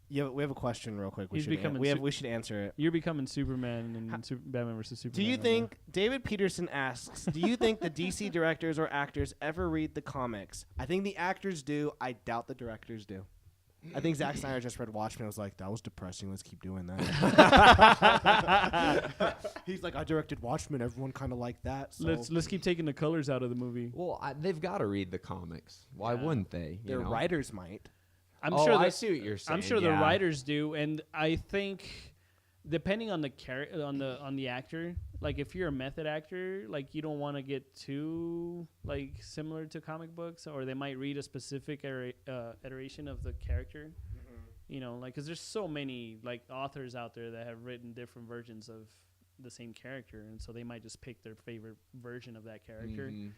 Yeah, we have a question real quick. We should answer it. You're becoming Superman in Batman versus Superman. Do you think David Peterson asks? Do you think the DC directors or actors ever read the comics? I think the actors do. I doubt the directors do. I think Zack Snyder just read Watchmen and was like, that was depressing. Let's keep doing that. He's like, I directed Watchmen. Everyone kind of liked that. So. Let's keep taking the colors out of the movie. Well, they've got to read the comics. Why wouldn't they? Their writers might. I'm sure I see what you're saying. I'm sure the writers do, and I think depending on the on the actor, like if you're a method actor, like you don't want to get too like similar to comic books, or they might read a specific iteration of the character. Mm-hmm. You know, like because there's so many like authors out there that have written different versions of the same character, and so they might just pick their favorite version of that character. Mm-hmm.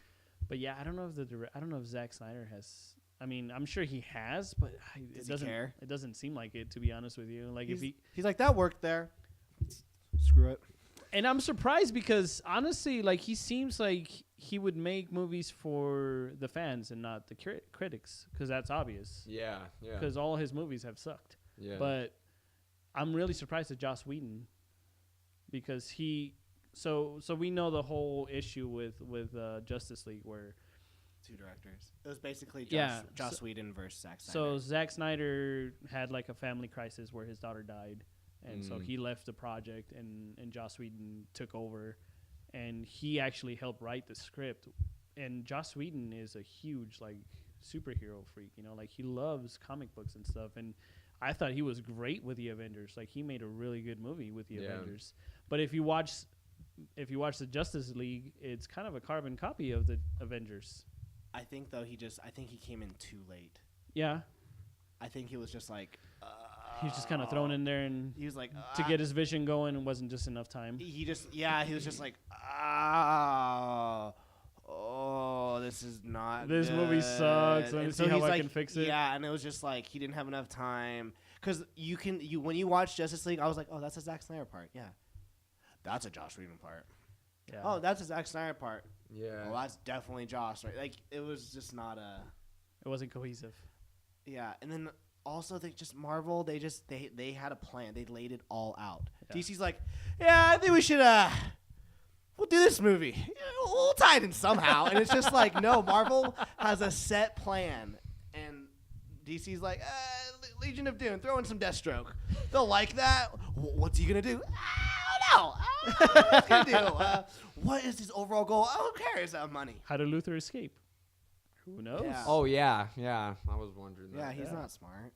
But yeah, I don't know if Zack Snyder has. I mean, I'm sure he has, but it doesn't care. It doesn't seem like it, to be honest with you. Like he's like, that worked there. Screw it. And I'm surprised because honestly, like he seems like he would make movies for the fans and not the critics, because that's obvious. Yeah. Because all his movies have sucked. Yeah. But I'm really surprised at Joss Whedon, because so we know the whole issue with Justice League where. Two directors. It was basically Joss Whedon versus Zack Snyder. So Zack Snyder had like a family crisis where his daughter died, and so he left the project, and Joss Whedon took over, and he actually helped write the script. And Joss Whedon is a huge like superhero freak, you know, like he loves comic books and stuff. And I thought he was great with the Avengers. Like he made a really good movie with the Avengers. But if you watch the Justice League, it's kind of a carbon copy of the Avengers. I think though he came in too late. Yeah. I think he was just like he was just kind of thrown in there, and he was like to get his vision going, and wasn't just enough time. He was just like this is not this good. Movie sucks. Let me see how I can fix it. Yeah, and it was just like he didn't have enough time, because when you watch Justice League, I was like, oh, that's a Zack Snyder part. Yeah, that's a Joss Whedon part. Yeah. Oh, that's a Zack Snyder part. Yeah. well, that's definitely Joss, right? Like, it was just not a. It wasn't cohesive. Yeah, and then also they just Marvel. They had a plan. They laid it all out. Yeah. DC's like, yeah, I think we should we'll do this movie. We'll tie it in somehow. And it's just like, no, Marvel has a set plan, and DC's like, Legion of Doom, throw in some Deathstroke. They'll like that. What's he gonna do? I don't know. What's he gonna do? What is his overall goal? Who cares? Money. How did Luther escape? Who knows? Yeah. Oh yeah. I was wondering that. Yeah, he's not smart.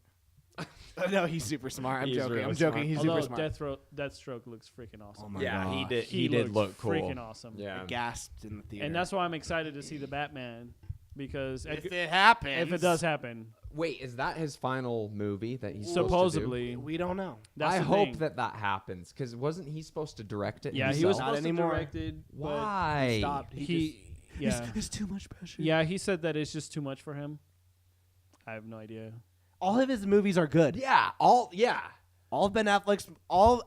No, he's super smart. I'm He's joking. really I'm joking. smart. He's Although super smart. Deathstroke looks freaking awesome. Oh my Yeah, gosh. he did look cool. Freaking awesome. Yeah. I gasped in the theater. And that's why I'm excited to see the Batman, because if it happens. if it does happen, Wait, is that his final movie that he's supposedly, we don't know. that's I the hope thing. that happens, because wasn't he supposed to direct it? Yeah, he himself? was Not supposed anymore. to direct it. but Why? He stopped. Yeah, It's too much pressure. yeah. He said that it's just too much for him. I have no idea. All of his movies are good. Yeah, All of Ben Affleck's,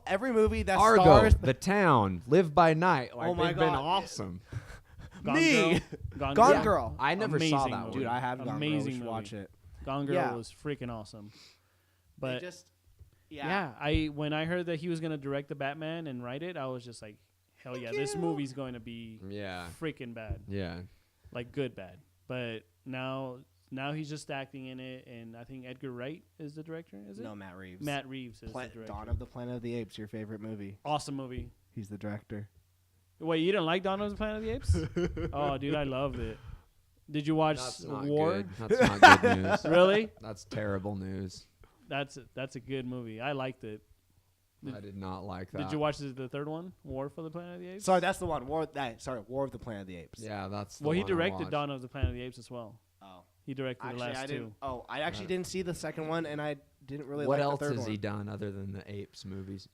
every movie that Argo, stars The Town, Live by Night. Like, Oh my they've been God. awesome. Me. Gone Gone Girl. Girl. I never saw Amazing that movie. one. Dude, I have Gone Girl. We Amazing should movie. watch it. Gone Girl Yeah. was freaking awesome. They But just, when I heard that he was gonna direct the Batman and write it, I was just like, hell yeah, this movie's going to be Yeah. freaking bad, Yeah. like good bad. But now he's just acting in it, and I think Edgar Wright is the director. Is it? No, Matt Reeves. Matt Reeves is the director. Dawn of the Planet of the Apes, your favorite movie. Awesome movie. He's the director. Wait, you didn't like Dawn of the Planet of the Apes? Oh, dude, I loved it. Did you watch That's not War? good. That's not good news. Really? That's terrible news. That's a good movie. I liked it. I did not like that. Did you watch the third one, War for the Planet of the Apes? Sorry, that's the one. War of the Planet of the Apes. Yeah, that's the Well, he one I directed watched. Dawn of the Planet of the Apes as well. Oh. He directed Actually, the last I two. didn't. Oh, I actually didn't see the second one, and I didn't really What like else the third has one. he done other than the Apes movies?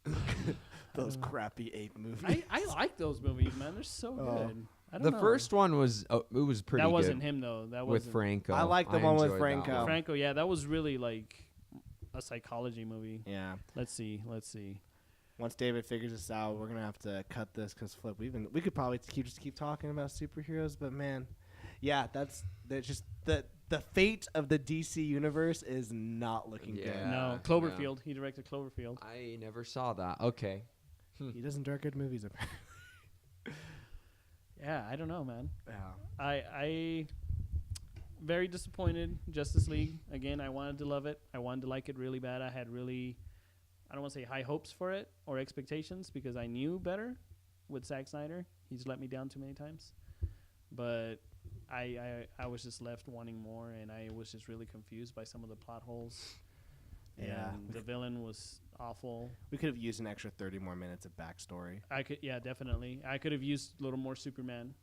Those crappy ape movies. I like those movies, man. They're so good. I don't The know. first one was it was pretty that good. wasn't him though. That with wasn't Franco. I like the one with enjoyed that Franco. one. Franco. Yeah, that was really like a psychology movie. Yeah. Let's see. Once David figures this out, we're gonna have to cut this because Flip. We could probably keep talking about superheroes, but man, yeah, that's just the fate of the DC universe is not looking good. No, Cloverfield. He directed Cloverfield. I never saw that. Okay. He doesn't direct good movies. Apparently. Yeah, I don't know, man. Yeah. I very disappointed. Justice League again. I wanted to love it. I wanted to like it really bad. I had really, I don't want to say high hopes for it or expectations because I knew better with Zack Snyder. He's let me down too many times. But I was just left wanting more, and I was just really confused by some of the plot holes. Yeah. And the villain was awful. We could have used an extra 30 more minutes of backstory. Definitely. I could have used a little more Superman.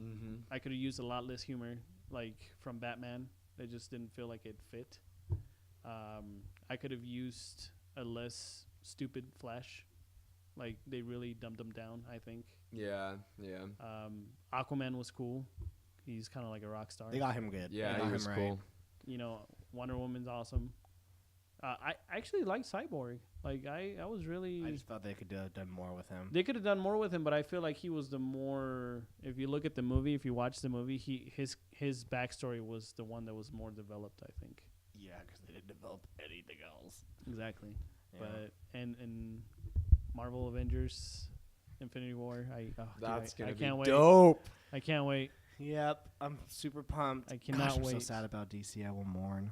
Mm-hmm. I could have used a lot less humor, like from Batman. It just didn't feel like it fit. I could have used a less stupid Flash. Like they really dumbed him down, I think. Yeah. Aquaman was cool. He's kind of like a rock star. They got him good. Yeah, They got he was him cool. right. You know, Wonder Woman's awesome. I actually like Cyborg. Like I was really. I just thought they could have done more with him. They could have done more with him, but I feel like he was the more. If you look at the movie, if you watch the movie, his backstory was the one that was more developed. I think. Yeah, because they didn't develop anything else. Exactly. Yeah. But and Marvel Avengers, Infinity War. That's gonna be can't wait. Dope. I can't wait. Yep, I'm super pumped. I cannot Gosh, I'm so wait. sad about DC. I will mourn.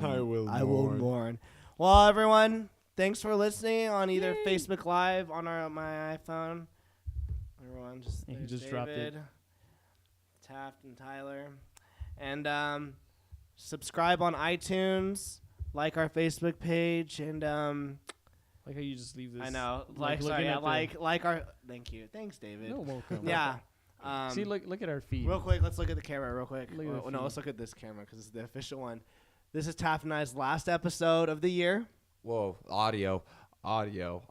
I will mourn. Well, everyone, thanks for listening on either Yay. Facebook Live on my iPhone. Everyone, He there's just dropped it. David, Taft, and Tyler, and subscribe on iTunes, like our Facebook page, and Like how you just leave this. I know, like looking sorry, yeah, at the- like our. Thank you, thanks, David. You're welcome. Yeah. See, look at our feet. Real quick, let's look at the camera real quick. Look at the No, feed. let's look at this camera because it's the official one. This is Taft and I's last episode of the year. Whoa, audio. I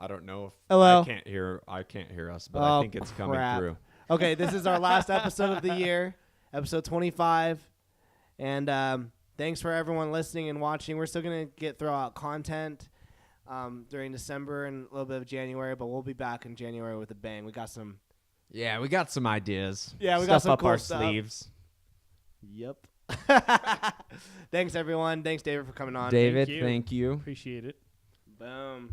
don't know if Hello? I can't hear us, but Oh, I think it's coming crap. through. Okay, this is our last episode of the year, episode 25. And thanks for everyone listening and watching. We're still going to throw out content during December and a little bit of January, but we'll be back in January with a bang. We got some Yeah, we got some ideas. Yeah, we got some up cool our stuff. sleeves. Yep. Thanks, everyone. Thanks, David, for coming on. David, Thank you. thank you. Appreciate it. Boom.